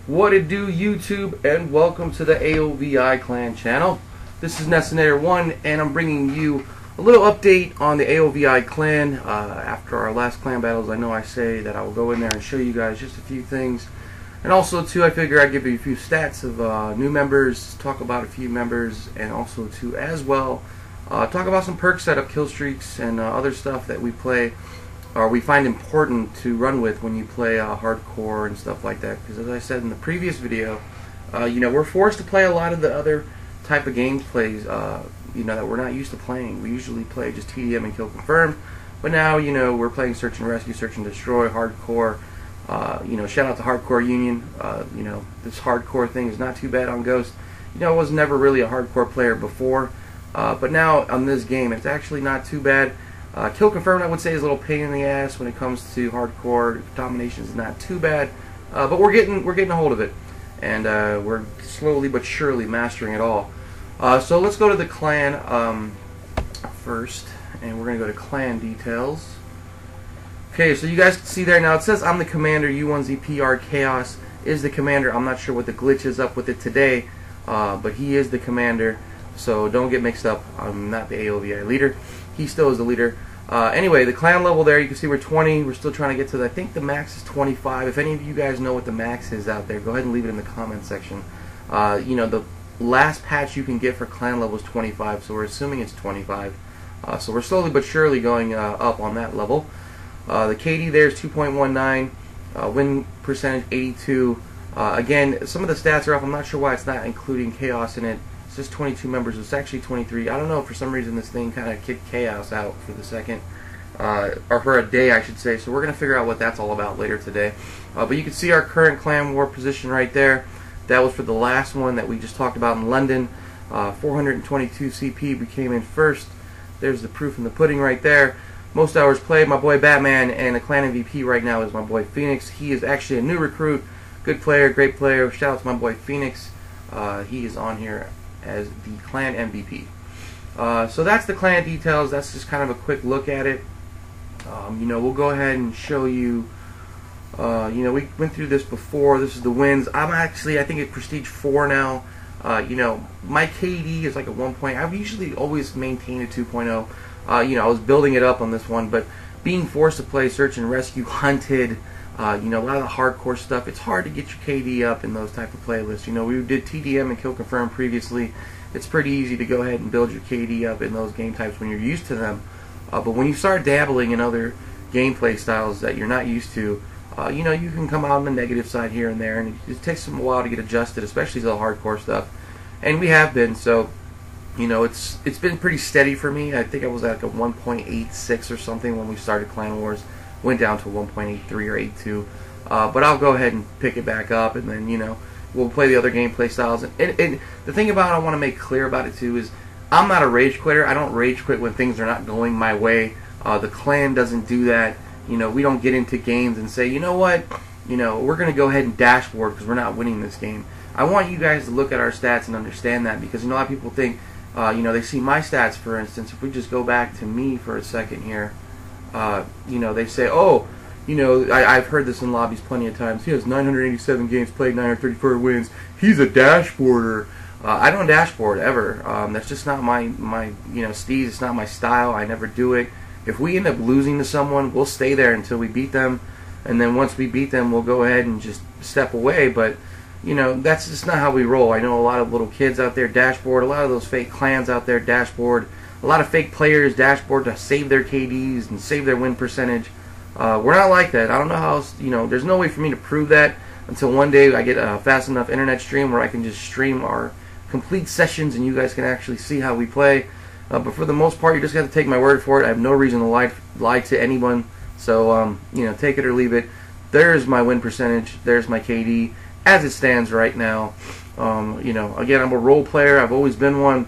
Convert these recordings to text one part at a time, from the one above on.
What it do, YouTube, and welcome to the AOVI Clan channel. This is NESSINATOR1, and I'm bringing you a little update on the AOVI Clan. After our last clan battles, I know I say that I will go in there and show you guys just a few things. And also, too, I figure I'd give you a few stats of new members, talk about a few members, and also, too, as well, talk about some perk setup, kill streaks, and other stuff that we play or we find important to run with when you play hardcore and stuff like that. Because as I said in the previous video, we're forced to play a lot of the other type of gameplays that we're not used to playing. We usually play just TDM and kill confirm, but now we're playing search and rescue, search and destroy, hardcore. Shout out to Hardcore Union. This hardcore thing is not too bad on Ghost. I was never really a hardcore player before, but now on this game it's actually not too bad. Kill confirmed, I would say, is a little pain in the ass when it comes to hardcore. Domination is not too bad, but we're getting a hold of it, and we're slowly but surely mastering it all. So let's go to the clan first, and we're gonna go to clan details. Okay, so you guys can see there now it says I'm the commander. U1ZPR Chaos is the commander. I'm not sure what the glitch is up with it today, but he is the commander. So don't get mixed up. I'm not the AOVI leader. He still is the leader. Anyway, the clan level there, you can see we're 20. We're still trying to get to I think the max is 25. If any of you guys know what the max is out there, go ahead and leave it in the comment section. The last patch you can get for clan level is 25, so we're assuming it's 25. So we're slowly but surely going up on that level. The KD there is 2.19. Win percentage 82. Again, some of the stats are up. I'm not sure why it's not including Chaos in it. It's just 22 members. It's actually 23. I don't know, for some reason this thing kind of kicked Chaos out for the second, or for a day I should say. So we're going to figure out what that's all about later today. But you can see our current clan war position right there. That was for the last one that we just talked about in London. 422 CP. We came in first. There's the proof in the pudding right there. Most hours played, my boy Batman, and the clan MVP right now is my boy Phoenix. He is actually a new recruit. Good player, great player. Shout out to my boy Phoenix. He is on here as the clan MVP. So that's the clan details. That's just kind of a quick look at it. We'll go ahead and show you. We went through this before. This is the wins. I think at Prestige 4 now. My KD is like a 1 point. I've usually always maintained a 2.0. I was building it up on this one, but being forced to play search and rescue, hunted, a lot of the hardcore stuff, it's hard to get your KD up in those type of playlists. We did TDM and kill confirm previously. It's pretty easy to go ahead and build your KD up in those game types when you're used to them. But when you start dabbling in other gameplay styles that you're not used to, you can come out on the negative side here and there, and it takes some while to get adjusted, especially to the hardcore stuff. And we have been, so it's been pretty steady for me. I think I was at like a 1.86 or something when we started Clan Wars. Went down to 1.83 or 82. But I'll go ahead and pick it back up, and then we'll play the other gameplay styles. And the thing about I want to make clear about it too is I'm not a rage quitter. I don't rage quit when things are not going my way. The clan doesn't do that. We don't get into games and say, you know what, we're going to go ahead and dashboard because we're not winning this game. I want you guys to look at our stats and understand that, because a lot of people think, they see my stats, for instance. If we just go back to me for a second here, they say, oh, I've heard this in lobbies plenty of times. He has 987 games played, 934 wins. He's a dashboarder. I don't dashboard ever. That's just not my steez. It's not my style. I never do it. If we end up losing to someone, we'll stay there until we beat them, and then once we beat them, we'll go ahead and just step away. But that's just not how we roll. I know a lot of little kids out there dashboard. A lot of those fake clans out there dashboard. A lot of fake players dashboard to save their KDs and save their win percentage. We're not like that. I don't know how else, there's no way for me to prove that until one day I get a fast enough internet stream where I can just stream our complete sessions and you guys can actually see how we play. But for the most part, you just got to take my word for it. I have no reason to lie to anyone. So, take it or leave it. There's my win percentage. There's my KD as it stands right now. Again, I'm a role player. I've always been one.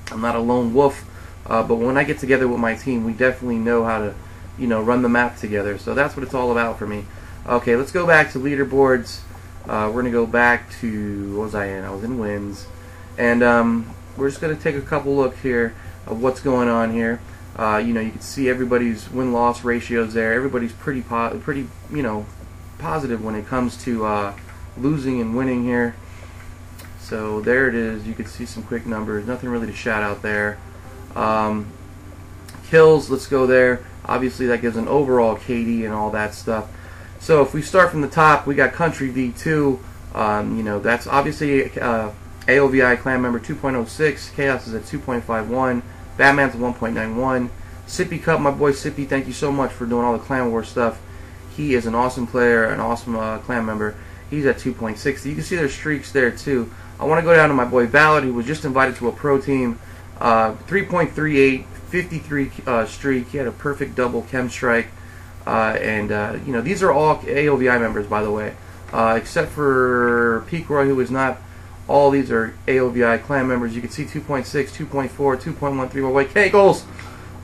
I'm not a lone wolf. But when I get together with my team, we definitely know how to, run the map together. So that's what it's all about for me. Okay, let's go back to leaderboards. We're going to go back to, what was I in? I was in wins. And we're just going to take a couple look here of what's going on here. You can see everybody's win-loss ratios there. Everybody's pretty positive when it comes to losing and winning here. So there it is. You can see some quick numbers. Nothing really to shout out there. Kills, let's go there. Obviously that gives an overall KD and all that stuff. So if we start from the top, we got Country V2. You know, that's obviously AOVI Clan member 2.06. Chaos is at 2.51. Batman's at 1.91. Sippy Cup, my boy Sippy, thank you so much for doing all the Clan War stuff. He is an awesome player, an awesome clan member. He's at 2.60. You can see there's streaks there too. I want to go down to my boy Valid, who was just invited to a pro team. 3.38, 53 streak. He had a perfect double chem strike. You know, these are all AOVI members, by the way, except for Peakroy, who is not. All these are AOVI Clan members. You can see 2.6, 2.4, 2.13. My boy Kegels.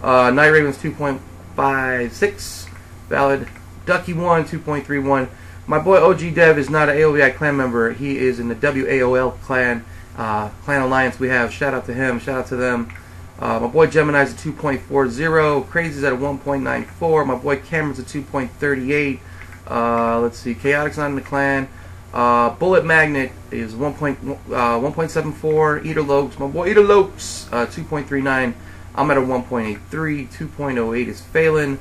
Night Ravens 2.56. Valid. Ducky 1, 2.31. My boy OG Dev is not an AOVI Clan member. He is in the WAOL Clan Alliance we have. Shout out to him. Shout out to them. My boy Gemini's at 2.40. Crazy's at a 1.94. My boy Cameron's at 2.38. Let's see. Chaotic's not in the clan. Bullet Magnet is 1.74. Eater Lokes. My boy Eater Lokes, 2.39. I'm at a 1.83. 2.08 is Phelan.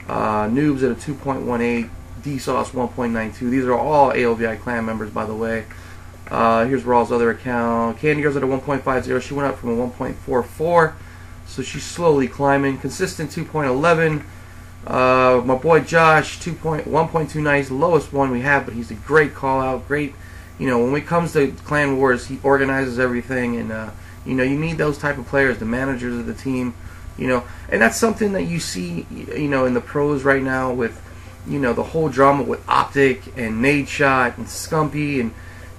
Noobs at a 2.18. D-Sauce 1.92. These are all AOVI Clan members, by the way. Here's Raw's other account. Candy Girl's at a 1.50. She went up from a 1.44, so she's slowly climbing. Consistent 2.11. My boy Josh 1.29. He's the lowest one we have, but he's a great call out. Great, you know, when it comes to Clan Wars, he organizes everything, and you know, you need those type of players, the managers of the team. You know, and that's something that you see, you know, in the pros right now with, you know, the whole drama with Optic and Nade Shot and Scumpy, and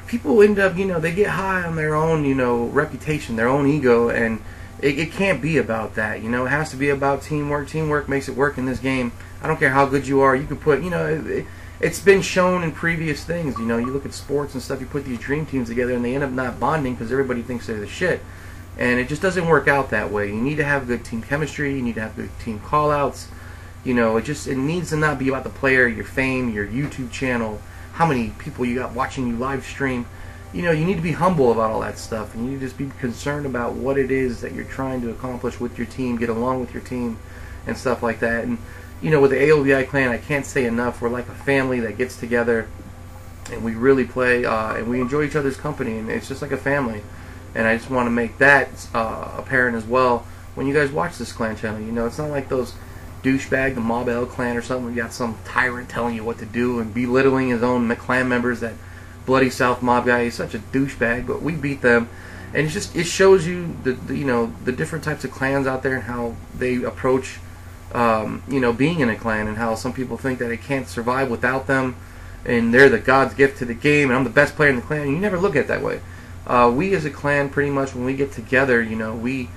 people end up, you know, they get high on their own, you know, reputation, their own ego, and it can't be about that. You know, it has to be about teamwork. Teamwork makes it work in this game. I don't care how good you are. You can put, you know, it's been shown in previous things. You know, you look at sports and stuff, you put these dream teams together and they end up not bonding because everybody thinks they're the shit. And it just doesn't work out that way. You need to have good team chemistry. You need to have good team call-outs. You know, it needs to not be about the player, your fame, your YouTube channel, how many people you got watching you live stream. You know, you need to be humble about all that stuff, and you need to just be concerned about what it is that you're trying to accomplish with your team, get along with your team, and stuff like that. And, you know, with the AOVI Clan, I can't say enough. We're like a family that gets together, and we really play, and we enjoy each other's company, and it's just like a family. And I just want to make that apparent as well when you guys watch this clan channel. You know, it's not like those douchebag, the Mob L clan or something. We got some tyrant telling you what to do and belittling his own clan members. That Bloody South Mob guy, he's such a douchebag, but we beat them. And it's just, it shows you the you know, the different types of clans out there and how they approach you know, being in a clan, and how some people think that it can't survive without them, and they're the God's gift to the game, and I'm the best player in the clan. And you never look at it that way. We as a clan, pretty much when we get together, you know, we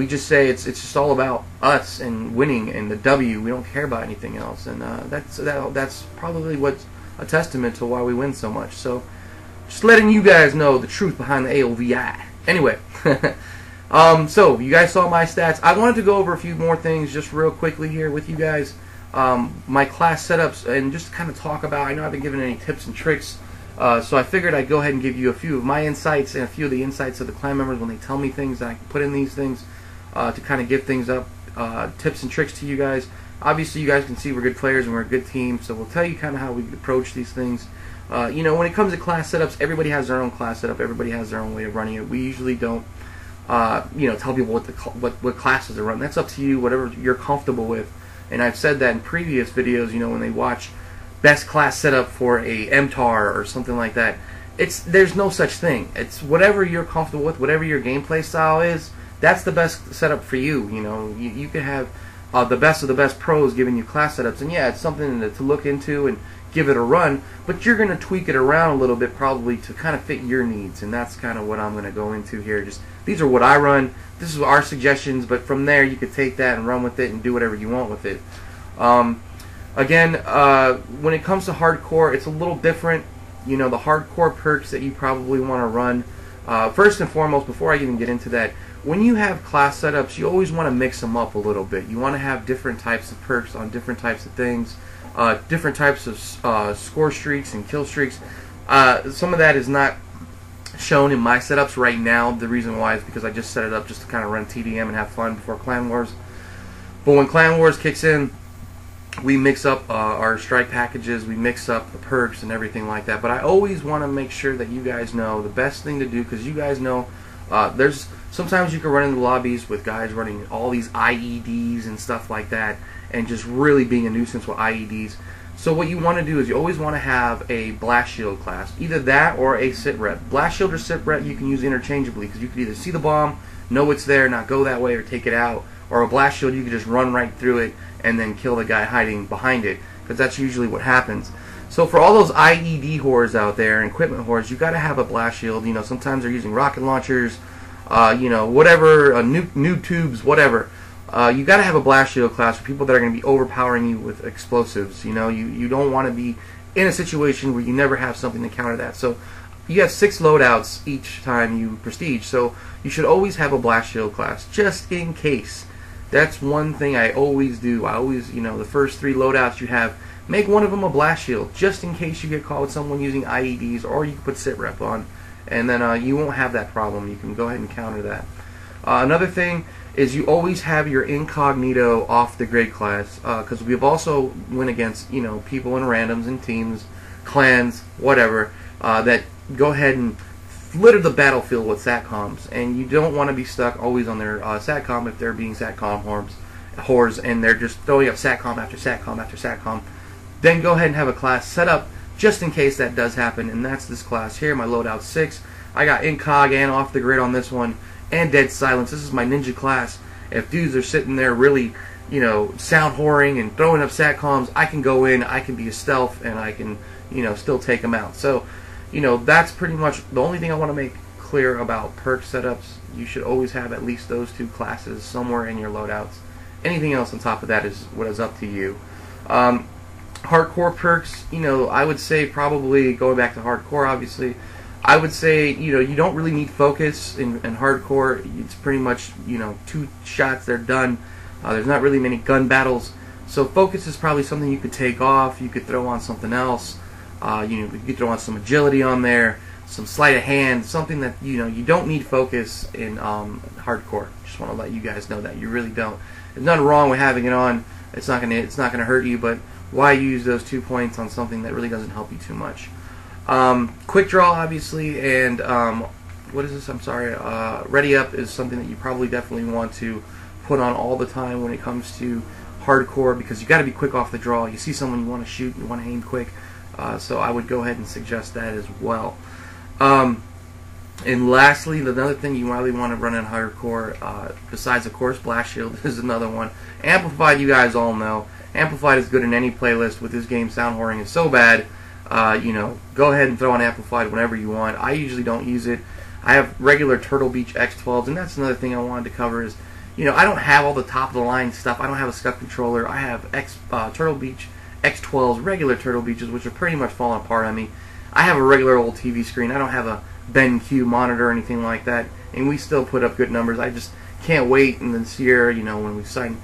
just say it's just all about us and winning and the W. We don't care about anything else, and that's probably what's a testament to why we win so much. So just letting you guys know the truth behind the AOVI. Anyway, so you guys saw my stats. I wanted to go over a few more things just real quickly here with you guys. My class setups, and just kind of talk about, I know I haven't given any tips and tricks, so I figured I'd go ahead and give you a few of my insights and a few of the insights of the clan members when they tell me things that I can put in these things to kind of give things up, tips and tricks to you guys. Obviously, you guys can see we're good players and we're a good team, so we'll tell you kind of how we approach these things. You know, when it comes to class setups, everybody has their own class setup. Everybody has their own way of running it. We usually don't, you know, tell people what classes to run. That's up to you, whatever you're comfortable with. And I've said that in previous videos. You know, when they watch best class setup for a MTAR or something like that, there's no such thing. It's whatever you're comfortable with, whatever your gameplay style is. That's the best setup for you. You know, you can have the best of the best pros giving you class setups, and yeah, it's something to look into and give it a run, but you're going to tweak it around a little bit probably to kind of fit your needs, and that's kind of what I'm going to go into here. Just these are what I run, this is our suggestions, but from there you could take that and run with it and do whatever you want with it. Again, when it comes to hardcore, it's a little different. You know, the hardcore perks that you probably want to run, first and foremost, before I even get into that, when you have class setups, you always want to mix them up a little bit. You want to have different types of perks on different types of things, different types of score streaks and kill streaks. Some of that is not shown in my setups right now. The reason why is because I just set it up just to kind of run TDM and have fun before Clan Wars. But when Clan Wars kicks in, we mix up our strike packages, we mix up the perks and everything like that. But I always want to make sure that you guys know the best thing to do, because you guys know there's sometimes you can run into lobbies with guys running all these IEDs and stuff like that, and just really being a nuisance with IEDs. So what you want to do is you always want to have a blast shield class, either that or a sit rep. Blast shield or sit rep you can use interchangeably, because you can either see the bomb, know it's there, not go that way, or take it out. Or a blast shield, you can just run right through it and then kill the guy hiding behind it, because that's usually what happens. So for all those IED whores out there and equipment whores, you got to have a blast shield. You know, sometimes they're using rocket launchers, you know, whatever, noob tubes, whatever. You got to have a blast shield class for people that are going to be overpowering you with explosives. You know, you don't want to be in a situation where you never have something to counter that. So you have 6 loadouts each time you prestige, so you should always have a blast shield class, just in case. That's one thing I always do. I always, you know, the first 3 loadouts you have, make one of them a blast shield, just in case you get caught with someone using IEDs, or you can put sit rep on, and then you won't have that problem. You can go ahead and counter that. Another thing is you always have your incognito off the grid class, because we've also went against, you know, people in randoms and teams, clans, whatever, that go ahead and litter the battlefield with SATCOMs, and you don't want to be stuck always on their SATCOM if they're being SATCOM whores, and they're just throwing up SATCOM after SATCOM after SATCOM. Then go ahead and have a class set up just in case that does happen, and that's this class here, my loadout 6. I got incog and off the grid on this one, and dead silence. This is my ninja class. If dudes are sitting there really, you know, sound whoring and throwing up SATCOMs, I can go in, I can be a stealth, and I can, you know, still take them out. So, you know, that's pretty much the only thing I want to make clear about perk setups. You should always have at least those 2 classes somewhere in your loadouts. Anything else on top of that is what is up to you. Hardcore perks, you know, I would say probably going back to hardcore, obviously, I would say, you know, you don't really need focus in hardcore. It's pretty much, you know, 2 shots, they're done. There's not really many gun battles. So focus is probably something you could take off. You could throw on something else. You know, you could throw on some agility on there, some sleight of hand, something that, you know, you don't need focus in hardcore. Just want to let you guys know that you really don't. There's nothing wrong with having it on. It's not gonna hurt you, but why use those 2 points on something that really doesn't help you too much? Quick draw, obviously, and what is this? I'm sorry. Ready up is something that you probably definitely want to put on all the time when it comes to hardcore, because you got to be quick off the draw. You see someone you want to shoot, you want to aim quick. So I would go ahead and suggest that as well. And lastly, another thing you really want to run in hardcore, besides of course blast shield, is another one. Amplified, you guys all know. Amplified is good in any playlist. With this game, sound whoring is so bad. You know, go ahead and throw on Amplified whenever you want. I usually don't use it. I have regular Turtle Beach X12s, and that's another thing I wanted to cover is, you know, I don't have all the top of the line stuff. I don't have a SCUF controller. I have Turtle Beach X12s, regular Turtle Beaches, which are pretty much falling apart on me. I have a regular old TV screen. I don't have a BenQ monitor or anything like that, and we still put up good numbers. I just can't wait in this year, you know, when we decide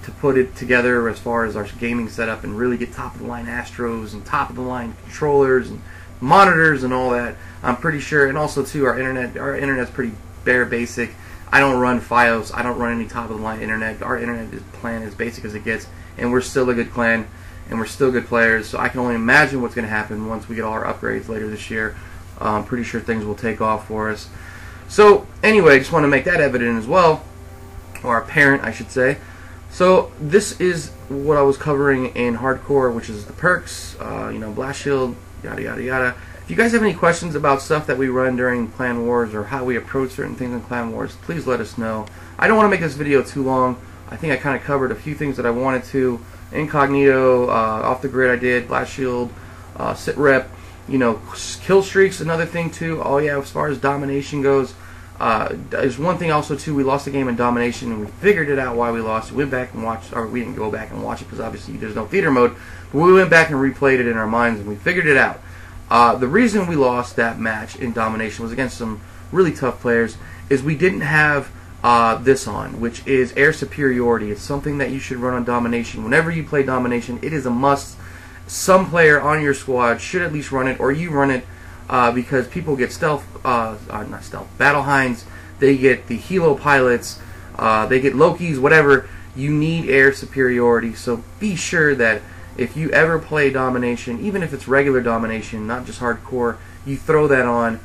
to put it together as far as our gaming setup and really get top of the line Astros and top of the line controllers and monitors and all that. I'm pretty sure, and also too, our internet's pretty bare basic. I don't run FiOS. I don't run any top of the line internet. Our internet plan is basic as it gets, and we're still a good clan, and we're still good players. So I can only imagine what's going to happen once we get all our upgrades later this year. I'm pretty sure things will take off for us. So anyway, I just want to make that evident as well, or apparent, I should say. So this is what I was covering in hardcore, which is the perks, you know, blast shield, yada yada yada. If you guys have any questions about stuff that we run during Clan Wars or how we approach certain things in Clan Wars, please let us know. I don't want to make this video too long. I think I kind of covered a few things that I wanted to. Incognito, off the grid I did, blast shield, sit rep, you know, kill streaks, another thing too. Oh yeah, as far as domination goes, there's one thing also too. We lost the game in domination, and we figured it out why we lost. We went back and watched, or we didn't go back and watch it because obviously there's no theater mode. But we went back and replayed it in our minds, and we figured it out. The reason we lost that match in domination was against some really tough players. Is we didn't have this on, which is air superiority. It's something that you should run on domination. Whenever you play domination, it is a must. Some player on your squad should at least run it, or you run it because people get not stealth, battle hinds, they get the helo pilots, they get Lokis, whatever. You need air superiority, so be sure that if you ever play domination, even if it's regular domination, not just hardcore, you throw that on.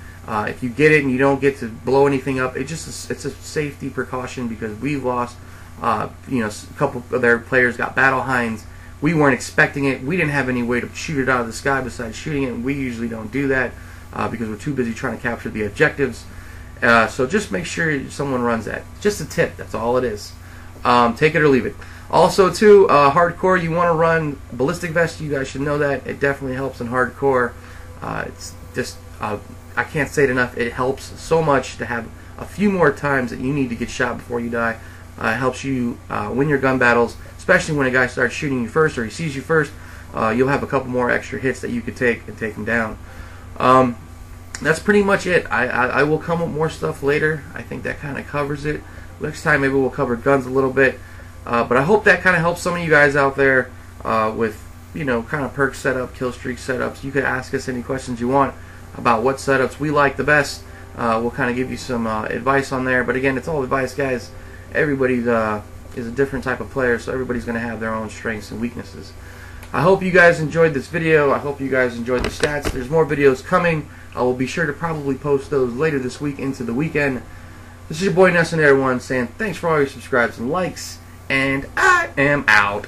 If you get it and you don't get to blow anything up, it's a safety precaution, because we've lost, a couple of their players got battle hinds. We weren't expecting it. We didn't have any way to shoot it out of the sky besides shooting it, and we usually don't do that because we're too busy trying to capture the objectives. So just make sure someone runs that. Just a tip, that's all it is. Take it or leave it. Also, too, hardcore, you want to run ballistic vest. You guys should know that. It definitely helps in hardcore. It's just, I can't say it enough. It helps so much to have a few more times that you need to get shot before you die. It helps you win your gun battles, especially when a guy starts shooting you first or he sees you first. You'll have a couple more extra hits that you could take and take him down. That's pretty much it. I will come with more stuff later. I think that kind of covers it. Next time maybe we'll cover guns a little bit. But I hope that kind of helps some of you guys out there with, kind of perk setup, kill streak setups. You could ask us any questions you want about what setups we like the best. We'll kind of give you some advice on there. But again, it's all advice, guys. Everybody is a different type of player, so everybody's going to have their own strengths and weaknesses. I hope you guys enjoyed this video. I hope you guys enjoyed the stats. There's more videos coming. I will be sure to probably post those later this week into the weekend. This is your boy NESSINATOR1 saying thanks for all your subscribes and likes, and I am out.